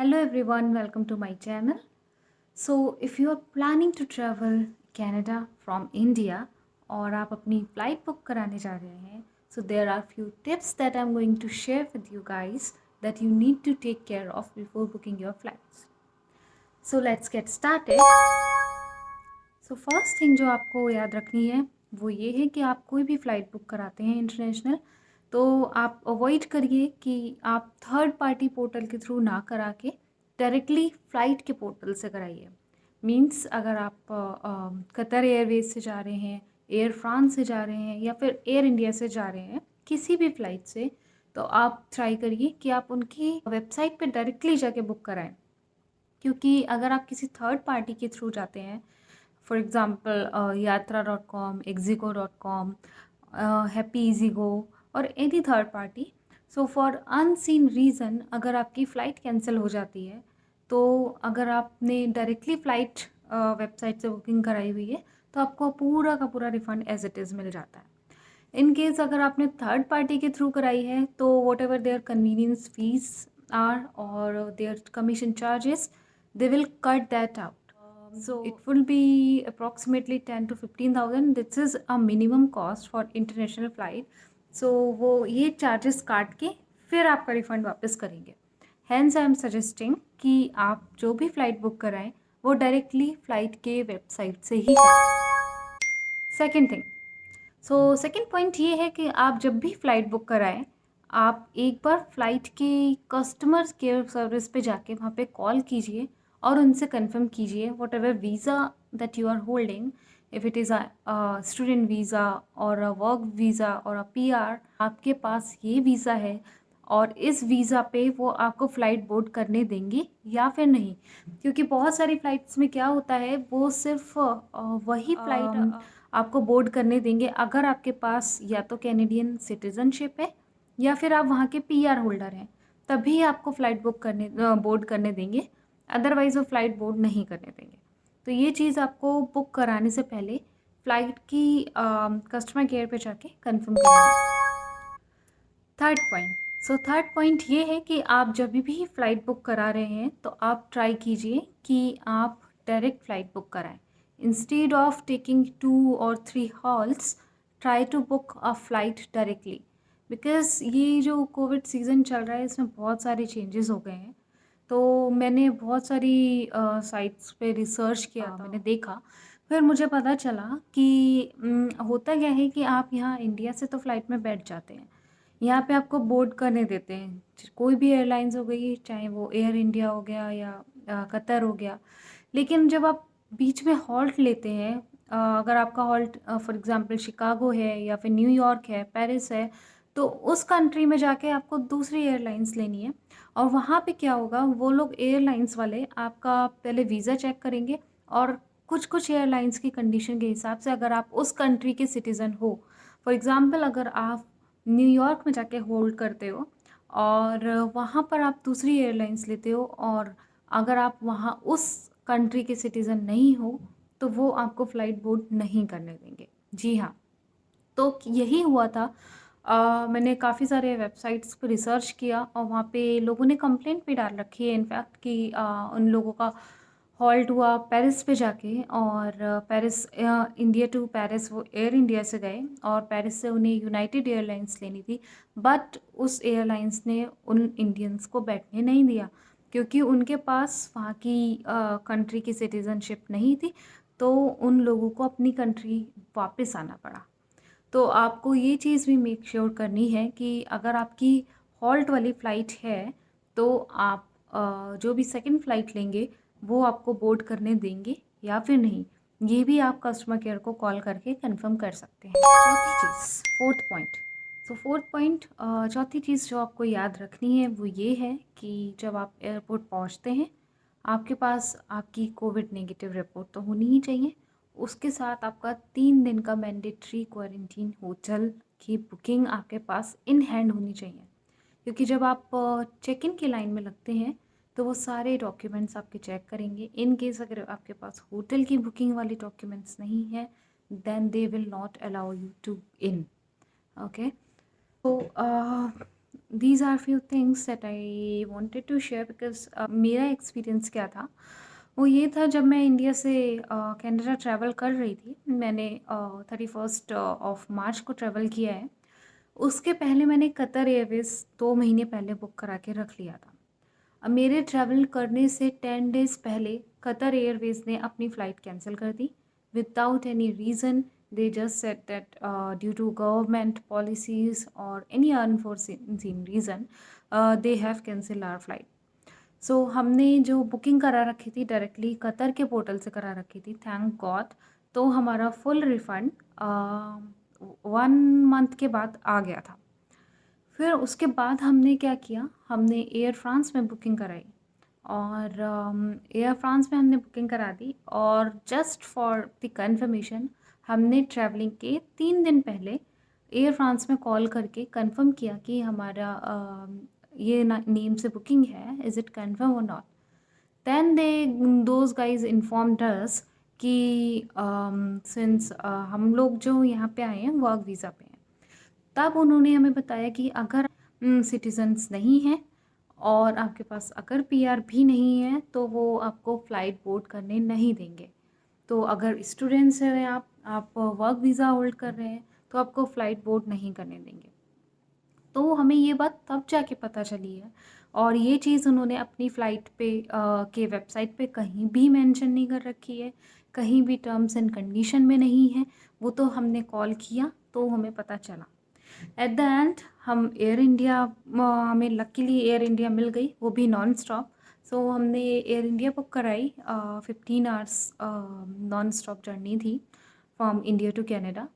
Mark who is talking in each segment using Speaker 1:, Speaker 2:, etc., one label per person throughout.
Speaker 1: Hello everyone, welcome to my channel. So if you are planning to travel Canada from India और आप अपनी flight book कराने जा रहे हैं, so there are few tips that I'm going to share with you guys that you need to take care of before booking your flights. So let's get started. So first thing जो आपको याद रखनी है वो ये है कि आप कोई भी फ़्लाइट बुक कराते हैं इंटरनेशनल, तो आप अवॉइड करिए कि आप थर्ड पार्टी पोर्टल के थ्रू ना करा के डायरेक्टली फ़्लाइट के पोर्टल से कराइए। मींस अगर आप कतर एयरवेज से जा रहे हैं, एयर फ्रांस से जा रहे हैं या फिर एयर इंडिया से जा रहे हैं, किसी भी फ़्लाइट से, तो आप ट्राई करिए कि आप उनकी वेबसाइट पे डायरेक्टली जाके बुक कराएं। क्योंकि अगर आप किसी थर्ड पार्टी के थ्रू जाते हैं, for example yatra.com, exigo.com, happy ईज़ीगो और any third party, so for unseen reason अगर आपकी फ़्लाइट कैंसिल हो जाती है, तो अगर आपने डायरेक्टली फ़्लाइट वेबसाइट से बुकिंग कराई हुई है, तो आपको पूरा का पूरा रिफ़ंड एज़ इट इज़ मिल जाता है। इन केस अगर आपने थर्ड पार्टी के थ्रू कराई है, तो whatever their convenience fees are और their commission charges, they will cut that out. So it will be approximately 10 to 15,000. This is a minimum cost for international flight. So वो ये charges काट के फिर आपका रिफंड वापस करेंगे। Hence I am suggesting कि आप जो भी फ़्लाइट बुक कराएं वो डायरेक्टली फ़्लाइट के वेबसाइट से ही कराएं। सेकेंड थिंग, सेकेंड पॉइंट ये है कि आप जब भी फ़्लाइट बुक कराएं, आप एक बार फ़्लाइट के कस्टमर केयर सर्विस पे जाके वहाँ पे कॉल कीजिए और उनसे कंफर्म कीजिए whatever visa that you are holding, if it is a student visa और अ वर्क वीज़ा और अ पीआर, आपके पास ये वीज़ा है और इस वीज़ा पे वो आपको फ़्लाइट बोर्ड करने देंगे या फिर नहीं। क्योंकि बहुत सारी फ़्लाइट्स में क्या होता है, वो सिर्फ वही फ़्लाइट आपको बोर्ड करने देंगे अगर आपके पास या तो कैनेडियन सिटीज़नशिप है या फिर आप वहाँ के पीआर होल्डर हैं, तभी आपको फ़्लाइट बुक करने बोर्ड करने देंगे, अदरवाइज़ वो फ़्लाइट बोर्ड नहीं करने देंगे। तो ये चीज़ आपको बुक कराने से पहले फ़्लाइट की कस्टमर केयर पे जाके कंफर्म करेंगे। थर्ड पॉइंट ये है कि आप जब भी फ़्लाइट बुक करा रहे हैं, तो आप ट्राई कीजिए कि आप डायरेक्ट फ़्लाइट बुक कराएं। इंस्टेड ऑफ टेकिंग 2 और 3 halts, try to book a flight directly. Because ये जो कोविड सीज़न चल रहा है, इसमें बहुत सारे चेंजेस हो गए हैं। तो मैंने बहुत सारी साइट्स पे रिसर्च किया था, मैंने देखा, फिर मुझे पता चला कि होता क्या है कि आप यहाँ इंडिया से तो फ़्लाइट में बैठ जाते हैं, यहाँ पे आपको बोर्ड करने देते हैं, कोई भी एयरलाइंस हो गई, चाहे वो एयर इंडिया हो गया या कतर हो गया। लेकिन जब आप बीच में हॉल्ट लेते हैं, अगर आपका हॉल्ट फॉर एग्ज़ाम्पल शिकागो है या फिर न्यूयॉर्क है, पेरिस है, तो उस कंट्री में जाके आपको दूसरी एयरलाइंस लेनी है। और वहाँ पे क्या होगा, वो लोग एयरलाइंस वाले आपका पहले वीज़ा चेक करेंगे और कुछ-कुछ एयरलाइंस की कंडीशन के हिसाब से अगर आप उस कंट्री के सिटीज़न हो, फॉर एग्ज़ाम्पल अगर आप न्यूयॉर्क में जाके होल्ड करते हो और वहाँ पर आप दूसरी एयरलाइंस लेते हो और अगर आप वहाँ उस कंट्री के सिटीज़न नहीं हो, तो वो आपको फ़्लाइट बोर्ड नहीं करने देंगे। जी हाँ, तो यही हुआ था। मैंने काफ़ी सारे वेबसाइट्स पे रिसर्च किया और वहाँ पे लोगों ने कंप्लेंट भी डाल रखी है इनफैक्ट कि उन लोगों का हॉल्ट हुआ पेरिस पे जाके और पेरिस इंडिया टू पेरिस वो एयर इंडिया से गए और पेरिस से उन्हें यूनाइटेड एयरलाइंस लेनी थी, बट उस एयरलाइंस ने उन इंडियंस को बैठने नहीं दिया क्योंकि उनके पास वहाँ की कंट्री की सिटीज़नशिप नहीं थी, तो उन लोगों को अपनी कंट्री वापस आना पड़ा। तो आपको ये चीज़ भी मेक श्योर करनी है कि अगर आपकी हॉल्ट वाली फ़्लाइट है, तो आप जो भी सेकंड फ़्लाइट लेंगे, वो आपको बोर्ड करने देंगे या फिर नहीं, ये भी आप कस्टमर केयर को कॉल करके कंफर्म कर सकते हैं। चौथी चीज़, फोर्थ पॉइंट, चौथी चीज़ जो आपको याद रखनी है वो ये है कि जब आप एयरपोर्ट पहुंचते हैं, आपके पास आपकी कोविड नेगेटिव रिपोर्ट तो होनी ही चाहिए। उसके साथ आपका 3 दिन का मैंडेटरी क्वारंटीन होटल की बुकिंग आपके पास इन हैंड होनी चाहिए। क्योंकि जब आप चेक इन की लाइन में लगते हैं, तो वो सारे डॉक्यूमेंट्स आपके चेक करेंगे। इन केस अगर आपके पास होटल की बुकिंग वाली डॉक्यूमेंट्स नहीं है, then they will not allow you to in. Okay, तो these are few things that I wanted to share because मेरा एक्सपीरियंस क्या था, वो ये था जब मैं इंडिया से कनाडा ट्रैवल कर रही थी। मैंने 31st ऑफ मार्च को ट्रैवल किया है। उसके पहले मैंने कतर एयरवेज़ 2 महीने पहले बुक करा के रख लिया था। अब मेरे ट्रैवल करने से 10 डेज़ पहले कतर एयरवेज़ ने अपनी फ़्लाइट कैंसल कर दी without any reason. They just said that due to government policies और any unforeseen reason they have cancel our flight. So हमने जो बुकिंग करा रखी थी डायरेक्टली कतर के पोर्टल से करा रखी थी, थैंक गॉड। तो हमारा फुल रिफ़ंड 1 मंथ के बाद आ गया था। फिर उसके बाद हमने क्या किया, हमने एयर फ्रांस में बुकिंग कराई और एयर फ्रांस में हमने बुकिंग करा दी और जस्ट फॉर द कन्फर्मेशन हमने ट्रैवलिंग के 3 दिन पहले एयर फ्रांस में कॉल करके कंफर्म किया कि हमारा ये नेम से बुकिंग है, is it confirm or not. Then those guys informed us कि सिंस हम लोग जो यहाँ पे आए हैं वर्क वीज़ा पे हैं, तब उन्होंने हमें बताया कि अगर सिटीजन्स नहीं हैं और आपके पास अगर पीआर भी नहीं है तो वो आपको फ़्लाइट बोर्ड करने नहीं देंगे। तो अगर स्टूडेंट्स हैं आप वर्क वीज़ा होल्ड कर रहे हैं तो आपको फ़्लाइट बोर्ड नहीं करने देंगे। तो हमें ये बात तब जाके पता चली है और ये चीज़ उन्होंने अपनी फ़्लाइट पे के वेबसाइट पे कहीं भी मेंशन नहीं कर रखी है, कहीं भी टर्म्स एंड कंडीशन में नहीं है। वो तो हमने कॉल किया तो हमें पता चला। एट द एंड हम एयर इंडिया हमें लकीली एयर इंडिया मिल गई, वो भी नॉन स्टॉप। सो हमने एयर इंडिया बुक कराई। 15 आवर्स नॉन स्टॉप जर्नी थी from India to Canada.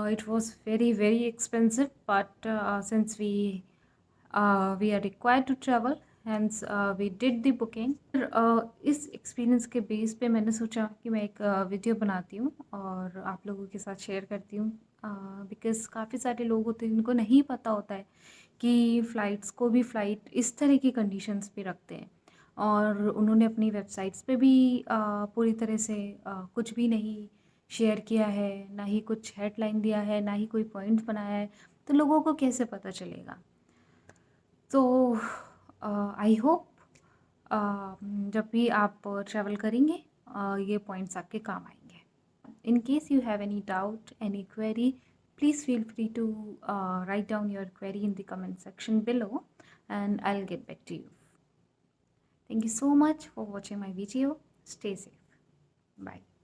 Speaker 1: It was very very expensive, but since we are required to travel, hence we did the booking. इस experience के base पे मैंने सोचा कि मैं एक वीडियो बनाती हूँ और आप लोगों के साथ शेयर करती हूँ बिकॉज़ काफ़ी सारे लोग होते हैं जिनको नहीं पता होता है कि फ़्लाइट्स को भी फ़्लाइट इस तरह की कंडीशंस पे रखते हैं और उन्होंने अपनी वेबसाइट्स पे भी पूरी तरह से कुछ भी नहीं शेयर किया है, ना ही कुछ हेडलाइन दिया है, ना ही कोई पॉइंट्स बनाया है, तो लोगों को कैसे पता चलेगा? तो आई होप जब भी आप ट्रैवल करेंगे ये पॉइंट्स आपके काम आएंगे। In case you have any doubt, any query, please feel free to write down your query in the comment section below and I'll get back to you. Thank you so much for watching my video. Stay safe. Bye.